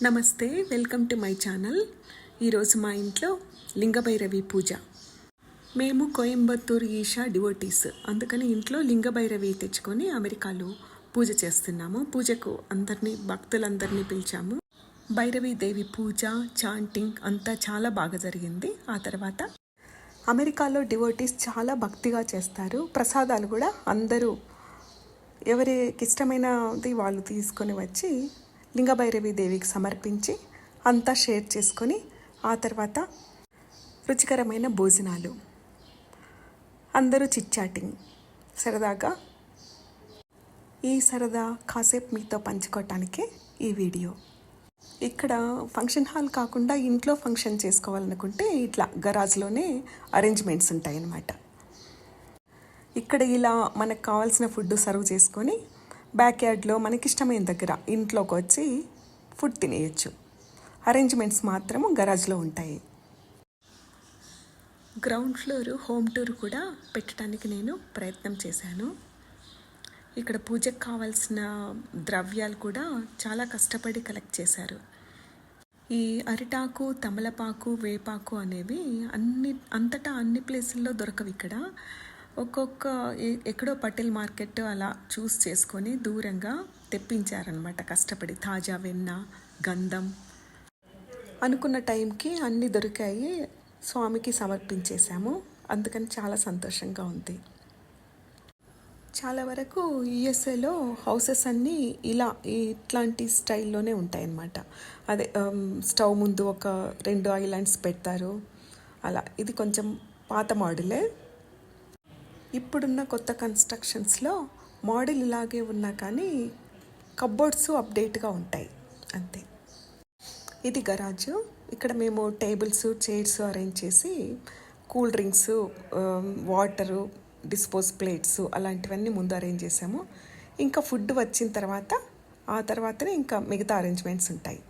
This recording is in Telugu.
నమస్తే, వెల్కమ్ టు మై ఛానల్. ఈరోజు మా ఇంట్లో లింగభైరవి పూజ. మేము కోయంబత్తూరు ఈషా డివోటీస్, అందుకని ఇంట్లో లింగభైరవి తెచ్చుకొని అమెరికాలో పూజ చేస్తున్నాము. పూజకు భక్తులందరినీ పిలిచాము. భైరవి దేవి పూజ, చాంటింగ్ అంతా చాలా బాగా జరిగింది. ఆ తర్వాత అమెరికాలో డివోటీస్ చాలా భక్తిగా చేస్తారు. ప్రసాదాలు కూడా అందరూ ఎవరికి ఇష్టమైనది వాళ్ళు తీసుకొని వచ్చి లింగభైరవి దేవికి సమర్పించి అంతా షేర్ చేసుకొని ఆ తర్వాత రుచికరమైన భోజనాలు, అందరూ చిట్చాటింగ్ సరదాగా. ఈ సరదా కాసేపు మీతో పంచుకోవటానికే ఈ వీడియో. ఇక్కడ ఫంక్షన్ హాల్ కాకుండా ఇంట్లో ఫంక్షన్ చేసుకోవాలనుకుంటే ఇట్లా గరాజ్లోనే అరేంజ్మెంట్స్ ఉంటాయి అన్నమాట. ఇక్కడ ఇలా మనకు కావాల్సిన ఫుడ్ సర్వ్ చేసుకొని బ్యాక్ యార్డ్లో మనకిష్టమైన దగ్గర ఇంట్లోకి వచ్చి ఫుడ్ తినేయచ్చు. అరేంజ్మెంట్స్ మాత్రం గరాజ్లో ఉంటాయి. గ్రౌండ్ ఫ్లోర్ హోమ్ టూర్ కూడా పెట్టడానికి నేను ప్రయత్నం చేశాను. ఇక్కడ పూజకు కావాల్సిన ద్రవ్యాలు కూడా చాలా కష్టపడి కలెక్ట్ చేశారు. ఈ అరిటాకు, తమలపాకు, వేపాకు అనేవి అంతటా అన్ని ప్లేసుల్లో దొరకవు. ఇక్కడ ఎక్కడో పటేల్ మార్కెట్ అలా చూస్ చేసుకొని దూరంగా తెప్పించారనమాట కష్టపడి. తాజా వెన్న, గంధం అనుకున్న టైంకి అన్నీ దొరికాయి. స్వామికి సమర్పించేశాము. అందుకని చాలా సంతోషంగా ఉంది. చాలా వరకు యుఎస్ఏలో హౌసెస్ అన్నీ ఇట్లాంటి స్టైల్లోనే ఉంటాయన్నమాట. అదే స్టవ్ ముందు ఒక 2 ఐలాండ్స్ పెడతారు అలా. ఇది కొంచెం పాత మోడలే. ఇప్పుడున్న కొత్త కన్స్ట్రక్షన్స్లో మోడల్ ఇలాగే ఉన్నా కానీ కబ్బోర్డ్స్ అప్డేట్గా ఉంటాయి అంతే. ఇది గరాజు. ఇక్కడ మేము టేబుల్స్, చైర్స్ అరేంజ్ చేసి cool drinks, water, dispose plates అలాంటివన్నీ ముందు అరేంజ్ చేసాము. ఇంకా ఫుడ్ వచ్చిన తర్వాత ఆ తర్వాతనే ఇంకా మిగతా అరేంజ్మెంట్స్ ఉంటాయి.